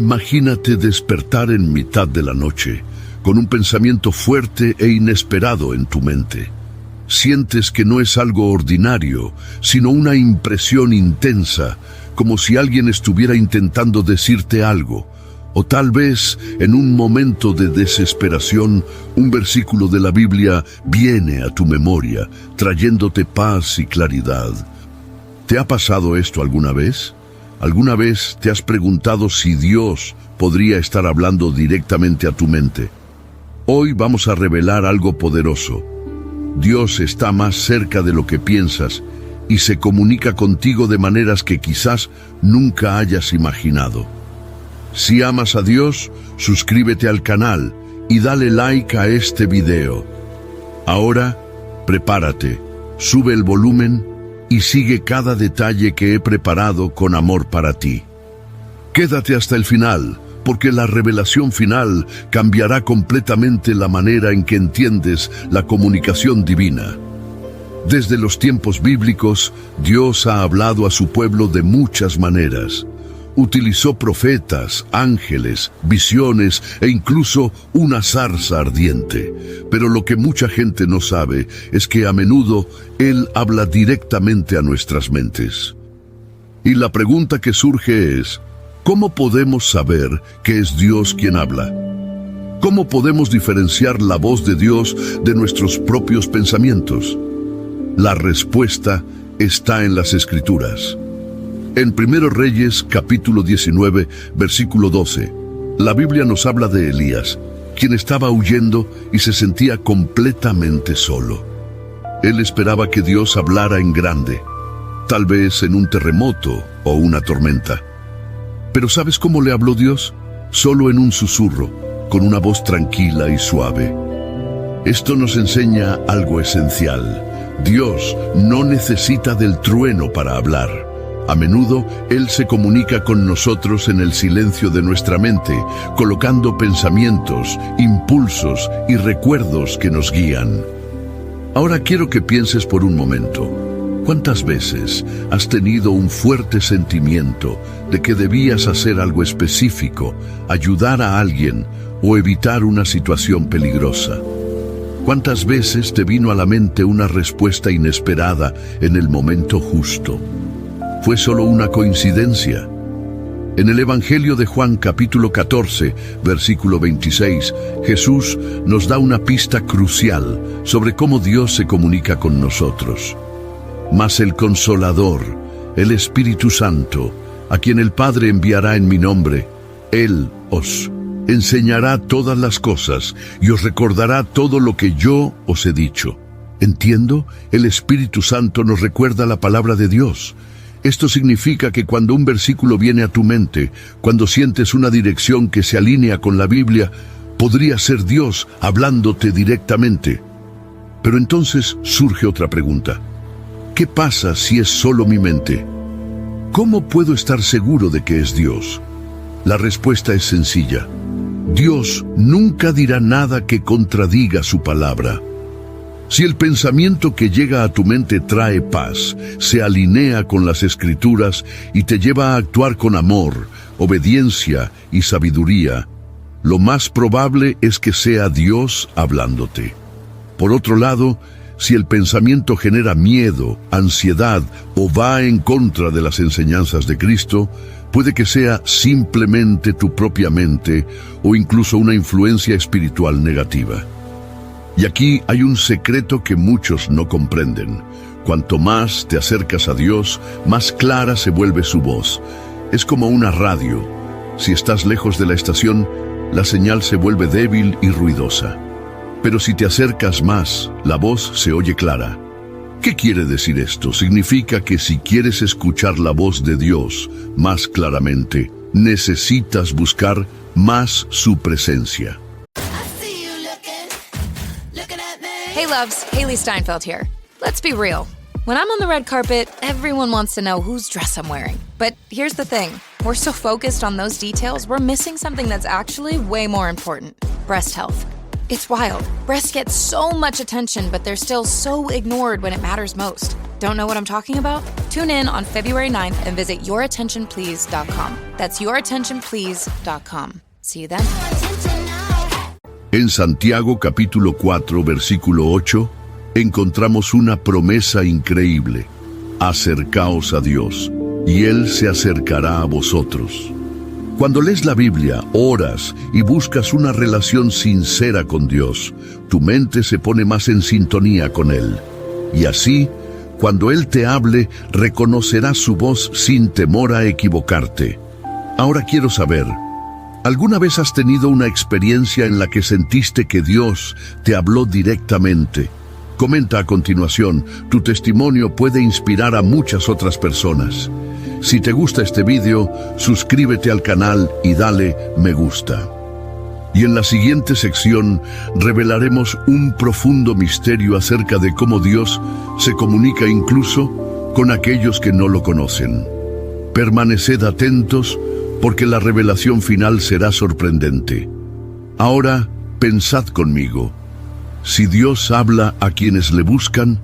Imagínate despertar en mitad de la noche, con un pensamiento fuerte e inesperado en tu mente. Sientes que no es algo ordinario, sino una impresión intensa, como si alguien estuviera intentando decirte algo. O tal vez, en un momento de desesperación, un versículo de la Biblia viene a tu memoria, trayéndote paz y claridad. ¿Te ha pasado esto alguna vez? ¿Alguna vez te has preguntado si Dios podría estar hablando directamente a tu mente? Hoy vamos a revelar algo poderoso. Dios está más cerca de lo que piensas y se comunica contigo de maneras que quizás nunca hayas imaginado. Si amas a Dios, suscríbete al canal y dale like a este video. Ahora, prepárate, sube el volumen y sigue cada detalle que he preparado con amor para ti. Quédate hasta el final, porque la revelación final cambiará completamente la manera en que entiendes la comunicación divina. Desde los tiempos bíblicos, Dios ha hablado a su pueblo de muchas maneras. Utilizó profetas, ángeles, visiones e incluso una zarza ardiente. Pero lo que mucha gente no sabe es que a menudo Él habla directamente a nuestras mentes. Y la pregunta que surge es, ¿cómo podemos saber que es Dios quien habla? ¿Cómo podemos diferenciar la voz de Dios de nuestros propios pensamientos? La respuesta está en las Escrituras. En 1 Reyes, capítulo 19, versículo 12, la Biblia nos habla de Elías, quien estaba huyendo y se sentía completamente solo. Él esperaba que Dios hablara en grande, tal vez en un terremoto o una tormenta. Pero ¿sabes cómo le habló Dios? Solo en un susurro, con una voz tranquila y suave. Esto nos enseña algo esencial. Dios no necesita del trueno para hablar. A menudo, Él se comunica con nosotros en el silencio de nuestra mente, colocando pensamientos, impulsos y recuerdos que nos guían. Ahora quiero que pienses por un momento. ¿Cuántas veces has tenido un fuerte sentimiento de que debías hacer algo específico, ayudar a alguien o evitar una situación peligrosa? ¿Cuántas veces te vino a la mente una respuesta inesperada en el momento justo? ¿Fue solo una coincidencia? En el Evangelio de Juan capítulo 14, versículo 26, Jesús nos da una pista crucial sobre cómo Dios se comunica con nosotros. Mas el Consolador, el Espíritu Santo, a quien el Padre enviará en mi nombre, Él os enseñará todas las cosas y os recordará todo lo que yo os he dicho. Entiendo, el Espíritu Santo nos recuerda la palabra de Dios. Esto significa que cuando un versículo viene a tu mente, cuando sientes una dirección que se alinea con la Biblia, podría ser Dios hablándote directamente. Pero entonces surge otra pregunta. ¿Qué pasa si es solo mi mente? ¿Cómo puedo estar seguro de que es Dios? La respuesta es sencilla. Dios nunca dirá nada que contradiga su palabra. Si el pensamiento que llega a tu mente trae paz, se alinea con las Escrituras y te lleva a actuar con amor, obediencia y sabiduría, lo más probable es que sea Dios hablándote. Por otro lado, si el pensamiento genera miedo, ansiedad o va en contra de las enseñanzas de Cristo, puede que sea simplemente tu propia mente o incluso una influencia espiritual negativa. Y aquí hay un secreto que muchos no comprenden. Cuanto más te acercas a Dios, más clara se vuelve su voz. Es como una radio. Si estás lejos de la estación, la señal se vuelve débil y ruidosa. Pero si te acercas más, la voz se oye clara. ¿Qué quiere decir esto? Significa que si quieres escuchar la voz de Dios más claramente, necesitas buscar más su presencia. Hey loves, Haley Steinfeld here. Let's be real. When I'm on the red carpet, everyone wants to know whose dress I'm wearing. But here's the thing. We're so focused on those details, we're missing something that's actually way more important. Breast health. It's wild. Breasts get so much attention, but they're still so ignored when it matters most. Don't know what I'm talking about? Tune in on February 9th and visit yourattentionplease.com. That's yourattentionplease.com. See you then. En Santiago capítulo 4, versículo 8, encontramos una promesa increíble. Acercaos a Dios, y Él se acercará a vosotros. Cuando lees la Biblia, oras y buscas una relación sincera con Dios, tu mente se pone más en sintonía con Él. Y así, cuando Él te hable, reconocerás su voz sin temor a equivocarte. Ahora quiero saber, ¿alguna vez has tenido una experiencia en la que sentiste que Dios te habló directamente? Comenta a continuación, tu testimonio puede inspirar a muchas otras personas. Si te gusta este video, suscríbete al canal y dale me gusta. Y en la siguiente sección revelaremos un profundo misterio acerca de cómo Dios se comunica incluso con aquellos que no lo conocen. Permaneced atentos porque la revelación final será sorprendente. Ahora, pensad conmigo. Si Dios habla a quienes le buscan,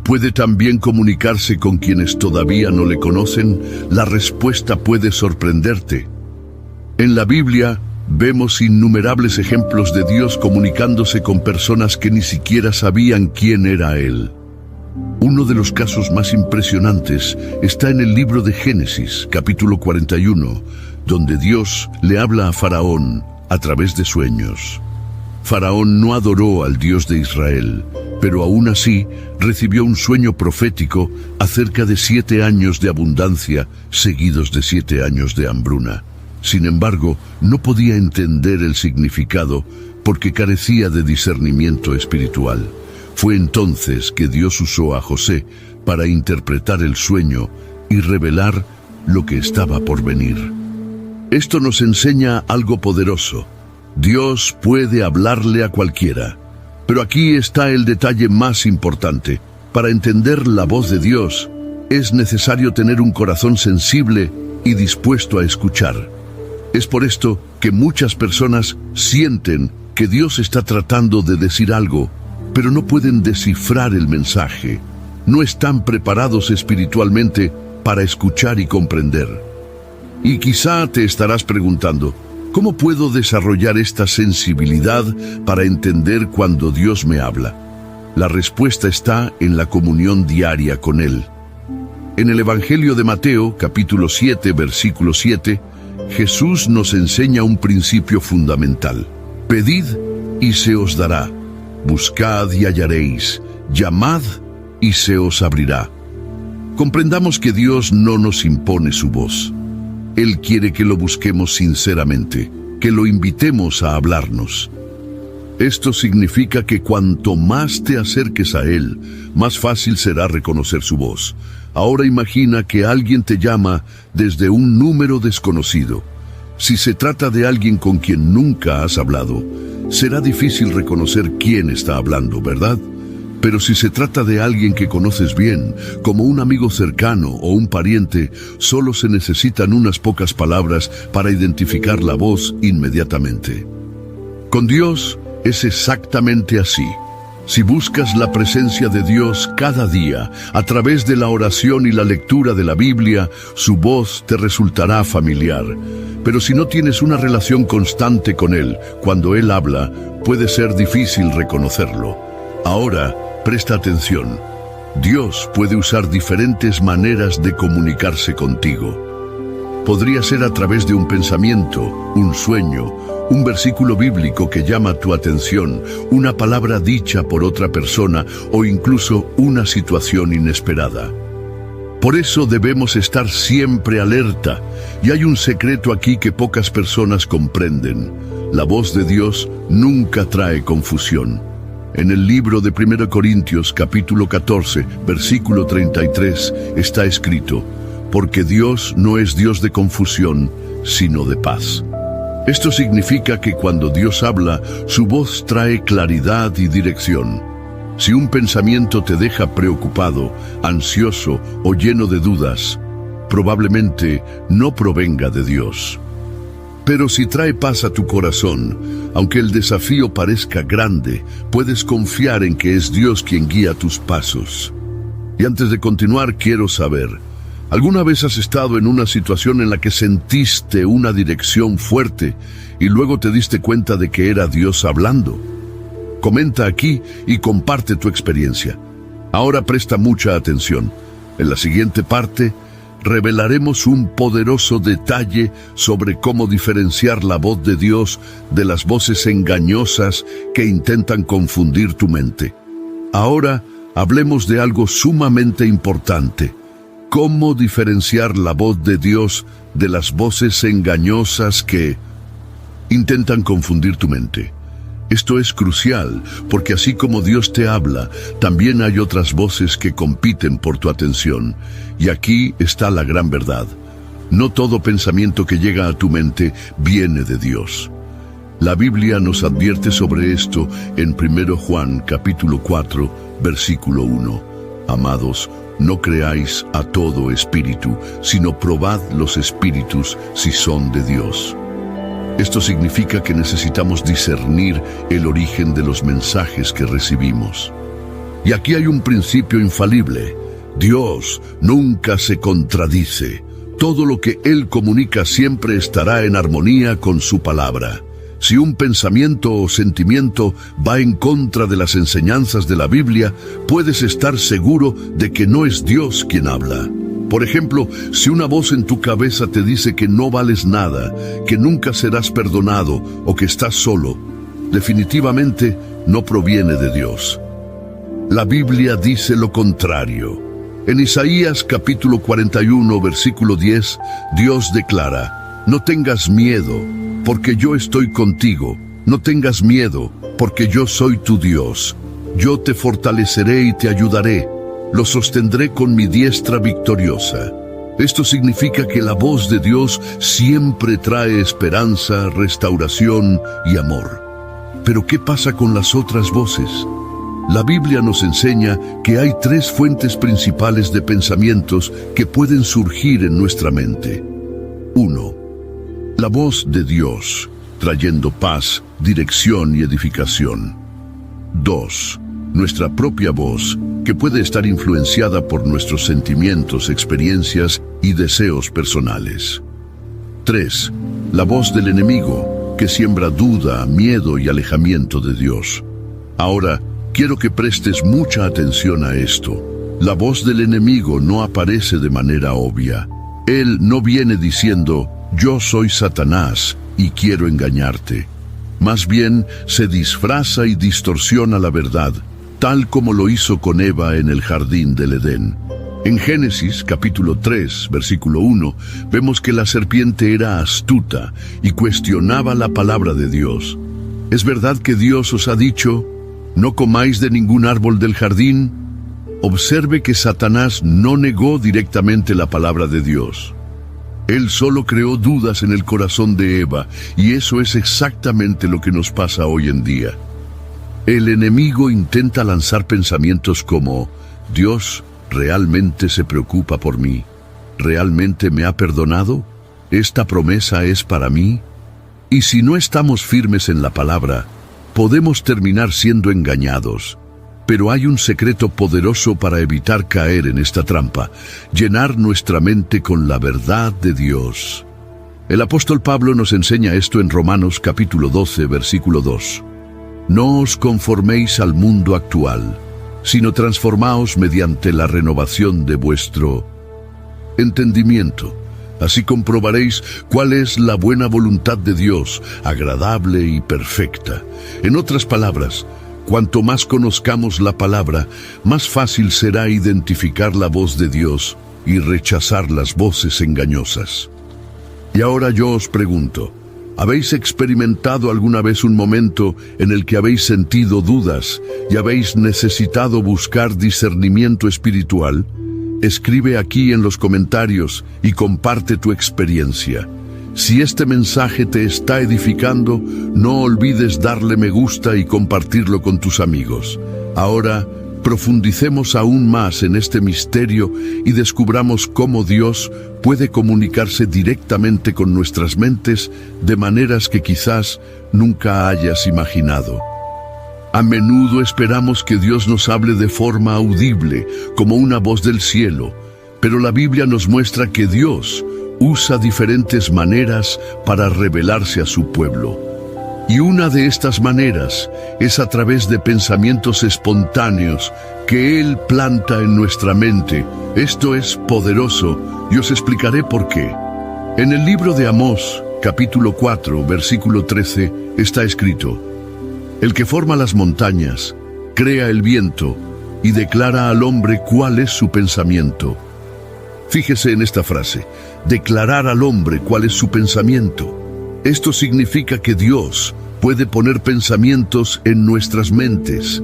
¿puede también comunicarse con quienes todavía no le conocen? La respuesta puede sorprenderte. En la Biblia vemos innumerables ejemplos de Dios comunicándose con personas que ni siquiera sabían quién era Él. Uno de los casos más impresionantes está en el libro de Génesis, capítulo 41, donde Dios le habla a Faraón a través de sueños. Faraón no adoró al Dios de Israel, pero aún así recibió un sueño profético acerca de 7 años de abundancia seguidos de 7 años de hambruna. Sin embargo, no podía entender el significado porque carecía de discernimiento espiritual. Fue entonces que Dios usó a José para interpretar el sueño y revelar lo que estaba por venir. Esto nos enseña algo poderoso. Dios puede hablarle a cualquiera. Pero aquí está el detalle más importante. Para entender la voz de Dios, es necesario tener un corazón sensible y dispuesto a escuchar. Es por esto que muchas personas sienten que Dios está tratando de decir algo, pero no pueden descifrar el mensaje. No están preparados espiritualmente para escuchar y comprender. Y quizá te estarás preguntando, ¿cómo puedo desarrollar esta sensibilidad para entender cuando Dios me habla? La respuesta está en la comunión diaria con Él. En el Evangelio de Mateo, capítulo 7, versículo 7, Jesús nos enseña un principio fundamental. Pedid y se os dará. Buscad y hallaréis. Llamad y se os abrirá. Comprendamos que Dios no nos impone su voz. Él quiere que lo busquemos sinceramente, que lo invitemos a hablarnos. Esto significa que cuanto más te acerques a Él, más fácil será reconocer su voz. Ahora imagina que alguien te llama desde un número desconocido. Si se trata de alguien con quien nunca has hablado, será difícil reconocer quién está hablando, ¿verdad? Pero si se trata de alguien que conoces bien, como un amigo cercano o un pariente, solo se necesitan unas pocas palabras para identificar la voz inmediatamente. Con Dios es exactamente así. Si buscas la presencia de Dios cada día, a través de la oración y la lectura de la Biblia, su voz te resultará familiar. Pero si no tienes una relación constante con Él, cuando Él habla, puede ser difícil reconocerlo. Ahora, presta atención. Dios puede usar diferentes maneras de comunicarse contigo. Podría ser a través de un pensamiento, un sueño, un versículo bíblico que llama tu atención, una palabra dicha por otra persona o incluso una situación inesperada. Por eso debemos estar siempre alerta. Y hay un secreto aquí que pocas personas comprenden. La voz de Dios nunca trae confusión. En el libro de 1 Corintios, capítulo 14, versículo 33, está escrito: porque Dios no es Dios de confusión, sino de paz. Esto significa que cuando Dios habla, su voz trae claridad y dirección. Si un pensamiento te deja preocupado, ansioso o lleno de dudas, probablemente no provenga de Dios. Pero si trae paz a tu corazón, aunque el desafío parezca grande, puedes confiar en que es Dios quien guía tus pasos. Y antes de continuar, quiero saber, ¿alguna vez has estado en una situación en la que sentiste una dirección fuerte y luego te diste cuenta de que era Dios hablando? Comenta aquí y comparte tu experiencia. Ahora presta mucha atención. En la siguiente parte, revelaremos un poderoso detalle sobre cómo diferenciar la voz de Dios de las voces engañosas que intentan confundir tu mente. Ahora, hablemos de algo sumamente importante. ¿Cómo diferenciar la voz de Dios de las voces engañosas que intentan confundir tu mente? Esto es crucial, porque así como Dios te habla, también hay otras voces que compiten por tu atención. Y aquí está la gran verdad. No todo pensamiento que llega a tu mente viene de Dios. La Biblia nos advierte sobre esto en 1 Juan capítulo 4, versículo 1. Amados, no creáis a todo espíritu, sino probad los espíritus si son de Dios. Esto significa que necesitamos discernir el origen de los mensajes que recibimos. Y aquí hay un principio infalible. Dios nunca se contradice. Todo lo que Él comunica siempre estará en armonía con su palabra. Si un pensamiento o sentimiento va en contra de las enseñanzas de la Biblia, puedes estar seguro de que no es Dios quien habla. Por ejemplo, si una voz en tu cabeza te dice que no vales nada, que nunca serás perdonado o que estás solo, definitivamente no proviene de Dios. La Biblia dice lo contrario. En Isaías capítulo 41, versículo 10, Dios declara: no tengas miedo, porque yo estoy contigo. No tengas miedo, porque yo soy tu Dios. Yo te fortaleceré y te ayudaré. Lo sostendré con mi diestra victoriosa. Esto significa que la voz de Dios siempre trae esperanza, restauración y amor. Pero ¿qué pasa con las otras voces? La Biblia nos enseña que hay tres fuentes principales de pensamientos que pueden surgir en nuestra mente. 1. La voz de Dios, trayendo paz, dirección y edificación. 2. Nuestra propia voz, que puede estar influenciada por nuestros sentimientos, experiencias y deseos personales. 3. La voz del enemigo, que siembra duda, miedo y alejamiento de Dios. Ahora, quiero que prestes mucha atención a esto. La voz del enemigo no aparece de manera obvia. Él no viene diciendo: yo soy Satanás y quiero engañarte. Más bien, se disfraza y distorsiona la verdad, tal como lo hizo con Eva en el jardín del Edén. En Génesis capítulo 3, versículo 1, vemos que la serpiente era astuta y cuestionaba la palabra de Dios. ¿Es verdad que Dios os ha dicho: no comáis de ningún árbol del jardín? Observe que Satanás no negó directamente la palabra de Dios. Él solo creó dudas en el corazón de Eva, y eso es exactamente lo que nos pasa hoy en día. El enemigo intenta lanzar pensamientos como: ¿Dios realmente se preocupa por mí? ¿Realmente me ha perdonado? ¿Esta promesa es para mí? Y si no estamos firmes en la palabra, podemos terminar siendo engañados. Pero hay un secreto poderoso para evitar caer en esta trampa: llenar nuestra mente con la verdad de Dios. El apóstol Pablo nos enseña esto en Romanos capítulo 12, versículo 2. No os conforméis al mundo actual, sino transformaos mediante la renovación de vuestro entendimiento. Así comprobaréis cuál es la buena voluntad de Dios, agradable y perfecta. En otras palabras, cuanto más conozcamos la palabra, más fácil será identificar la voz de Dios y rechazar las voces engañosas. Y ahora yo os pregunto, ¿habéis experimentado alguna vez un momento en el que habéis sentido dudas y habéis necesitado buscar discernimiento espiritual? Escribe aquí en los comentarios y comparte tu experiencia. Si este mensaje te está edificando, no olvides darle me gusta y compartirlo con tus amigos. Ahora, Profundicemos aún más en este misterio y descubramos cómo Dios puede comunicarse directamente con nuestras mentes de maneras que quizás nunca hayas imaginado. A menudo esperamos que Dios nos hable de forma audible, como una voz del cielo, pero la Biblia nos muestra que Dios usa diferentes maneras para revelarse a su pueblo. Y una de estas maneras es a través de pensamientos espontáneos que Él planta en nuestra mente. Esto es poderoso y os explicaré por qué. En el libro de Amós, capítulo 4, versículo 13, está escrito: El que forma las montañas, crea el viento y declara al hombre cuál es su pensamiento. Fíjese en esta frase: declarar al hombre cuál es su pensamiento. Esto significa que Dios puede poner pensamientos en nuestras mentes.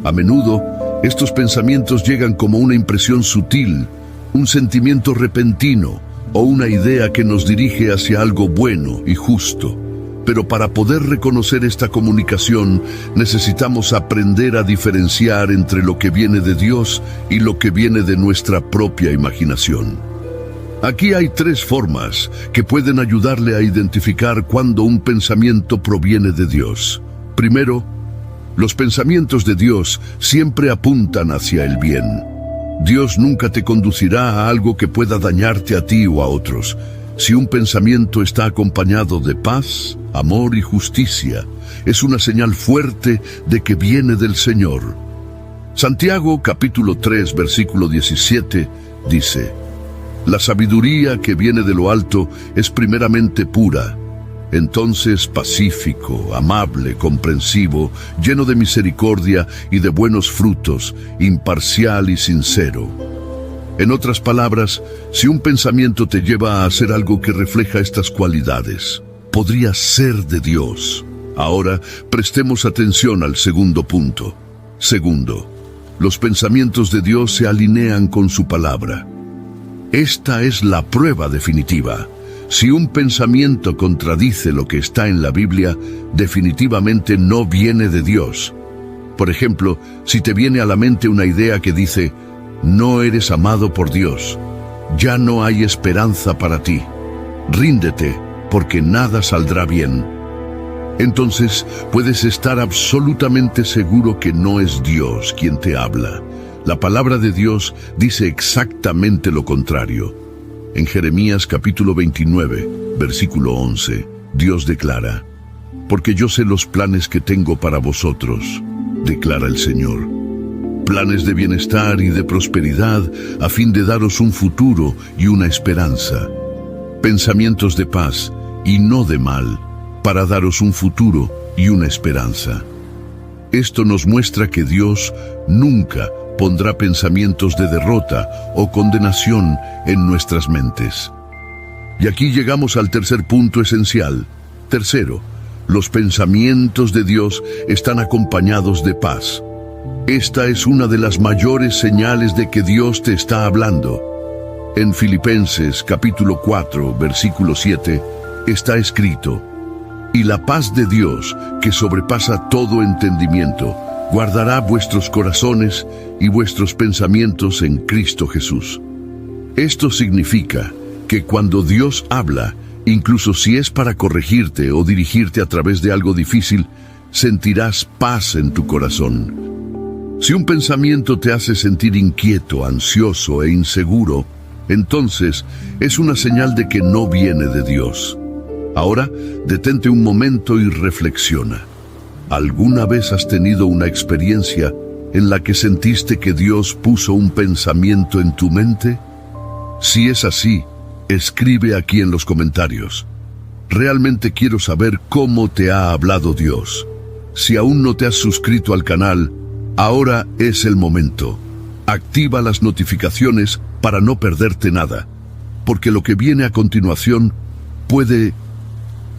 A menudo, estos pensamientos llegan como una impresión sutil, un sentimiento repentino o una idea que nos dirige hacia algo bueno y justo. Pero para poder reconocer esta comunicación, necesitamos aprender a diferenciar entre lo que viene de Dios y lo que viene de nuestra propia imaginación. Aquí hay tres formas que pueden ayudarle a identificar cuando un pensamiento proviene de Dios. Primero, los pensamientos de Dios siempre apuntan hacia el bien. Dios nunca te conducirá a algo que pueda dañarte a ti o a otros. Si un pensamiento está acompañado de paz, amor y justicia, es una señal fuerte de que viene del Señor. Santiago capítulo 3 versículo 17 dice: La sabiduría que viene de lo alto es primeramente pura, entonces pacífico, amable, comprensivo, lleno de misericordia y de buenos frutos, imparcial y sincero. En otras palabras, si un pensamiento te lleva a hacer algo que refleja estas cualidades, podría ser de Dios. Ahora, prestemos atención al segundo punto. Segundo, los pensamientos de Dios se alinean con su palabra. Esta es la prueba definitiva. Si un pensamiento contradice lo que está en la Biblia, definitivamente no viene de Dios. Por ejemplo, si te viene a la mente una idea que dice: no eres amado por Dios, ya no hay esperanza para ti, ríndete porque nada saldrá bien. Entonces puedes estar absolutamente seguro que no es Dios quien te habla. La palabra de Dios dice exactamente lo contrario. En Jeremías capítulo 29, versículo 11, Dios declara: Porque yo sé los planes que tengo para vosotros, declara el Señor. Planes de bienestar y de prosperidad, a fin de daros un futuro y una esperanza. Pensamientos de paz y no de mal, para daros un futuro y una esperanza. Esto nos muestra que Dios nunca pondrá pensamientos de derrota o condenación en nuestras mentes. Y aquí llegamos al tercer punto esencial. Tercero, los pensamientos de Dios están acompañados de paz. Esta es una de las mayores señales de que Dios te está hablando. En Filipenses capítulo 4, versículo 7, está escrito: Y la paz de Dios, que sobrepasa todo entendimiento, guardará vuestros corazones y vuestros pensamientos en Cristo Jesús. Esto significa que cuando Dios habla, incluso si es para corregirte o dirigirte a través de algo difícil, sentirás paz en tu corazón. Si un pensamiento te hace sentir inquieto, ansioso e inseguro, entonces es una señal de que no viene de Dios. Ahora, detente un momento y reflexiona. ¿Alguna vez has tenido una experiencia en la que sentiste que Dios puso un pensamiento en tu mente? Si es así, escribe aquí en los comentarios. Realmente quiero saber cómo te ha hablado Dios. Si aún no te has suscrito al canal, ahora es el momento. Activa las notificaciones para no perderte nada, porque lo que viene a continuación puede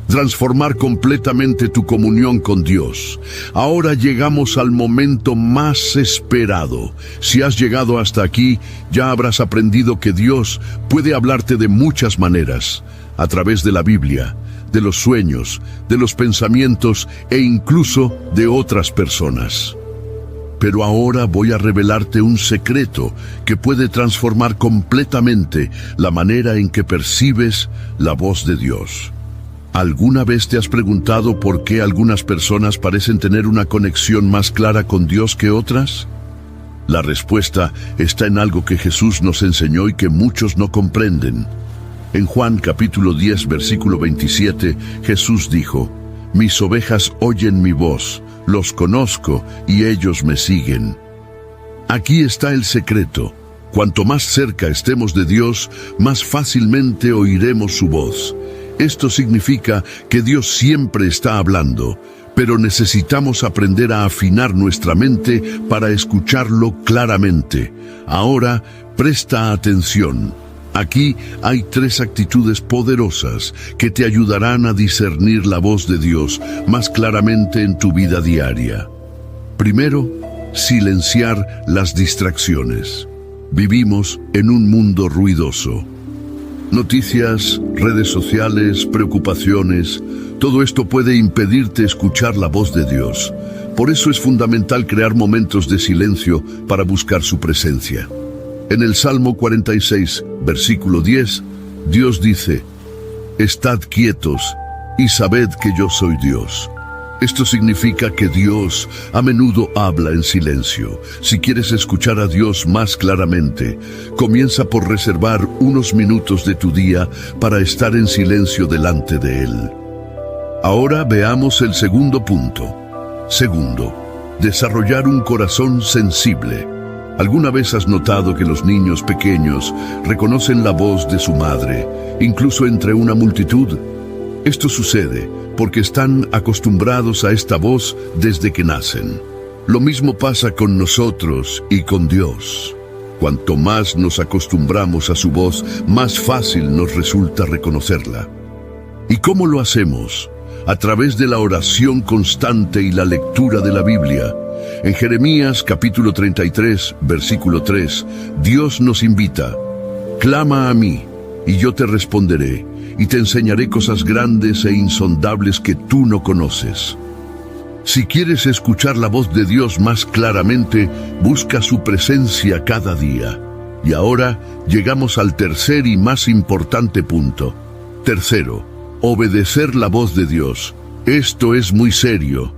transformar completamente tu comunión con Dios. Ahora llegamos al momento más esperado. Si has llegado hasta aquí, ya habrás aprendido que Dios puede hablarte de muchas maneras, a través de la Biblia, de los sueños, de los pensamientos e incluso de otras personas. Pero ahora voy a revelarte un secreto que puede transformar completamente la manera en que percibes la voz de Dios. ¿Alguna vez te has preguntado por qué algunas personas parecen tener una conexión más clara con Dios que otras? La respuesta está en algo que Jesús nos enseñó y que muchos no comprenden. En Juan capítulo 10, versículo 27, Jesús dijo: «Mis ovejas oyen mi voz, los conozco y ellos me siguen». Aquí está el secreto. Cuanto más cerca estemos de Dios, más fácilmente oiremos su voz. Esto significa que Dios siempre está hablando, pero necesitamos aprender a afinar nuestra mente para escucharlo claramente. Ahora, presta atención. Aquí hay 3 actitudes poderosas que te ayudarán a discernir la voz de Dios más claramente en tu vida diaria. Primero, silenciar las distracciones. Vivimos en un mundo ruidoso. Noticias, redes sociales, preocupaciones, todo esto puede impedirte escuchar la voz de Dios. Por eso es fundamental crear momentos de silencio para buscar su presencia. En el Salmo 46, versículo 10, Dios dice: «Estad quietos y sabed que yo soy Dios». Esto significa que Dios a menudo habla en silencio. Si quieres escuchar a Dios más claramente, comienza por reservar unos minutos de tu día para estar en silencio delante de Él. Ahora veamos el segundo punto. Segundo, desarrollar un corazón sensible. ¿Alguna vez has notado que los niños pequeños reconocen la voz de su madre, incluso entre una multitud? Esto sucede porque están acostumbrados a esta voz desde que nacen. Lo mismo pasa con nosotros y con Dios. Cuanto más nos acostumbramos a su voz, más fácil nos resulta reconocerla. ¿Y cómo lo hacemos? A través de la oración constante y la lectura de la Biblia. En Jeremías capítulo 33, versículo 3, Dios nos invita: «Clama a mí, y yo te responderé, y te enseñaré cosas grandes e insondables que tú no conoces». Si quieres escuchar la voz de Dios más claramente, busca su presencia cada día. Y ahora llegamos al tercer y más importante punto. Tercero, obedecer la voz de Dios. Esto es muy serio.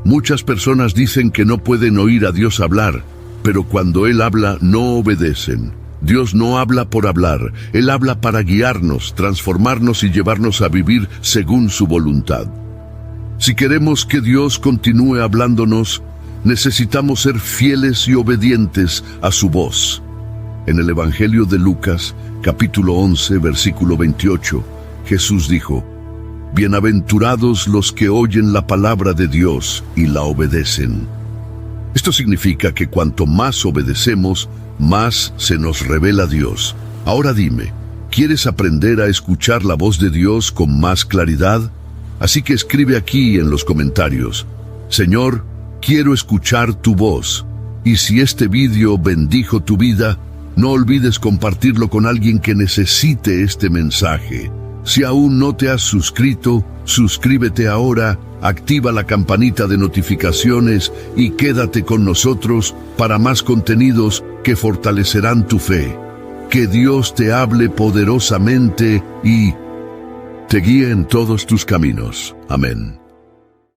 Muchas personas dicen que no pueden oír a Dios hablar, pero cuando Él habla no obedecen. Dios no habla por hablar, Él habla para guiarnos, transformarnos y llevarnos a vivir según su voluntad. Si queremos que Dios continúe hablándonos, necesitamos ser fieles y obedientes a su voz. En el Evangelio de Lucas, capítulo 11, versículo 28, Jesús dijo: «Bienaventurados los que oyen la palabra de Dios y la obedecen». Esto significa que cuanto más obedecemos, más se nos revela Dios. Ahora dime, ¿quieres aprender a escuchar la voz de Dios con más claridad? Así que escribe aquí en los comentarios: «Señor, quiero escuchar tu voz». Y si este vídeo bendijo tu vida, no olvides compartirlo con alguien que necesite este mensaje. Si aún no te has suscrito, suscríbete ahora, activa la campanita de notificaciones y quédate con nosotros para más contenidos que fortalecerán tu fe. Que Dios te hable poderosamente y te guíe en todos tus caminos. Amén.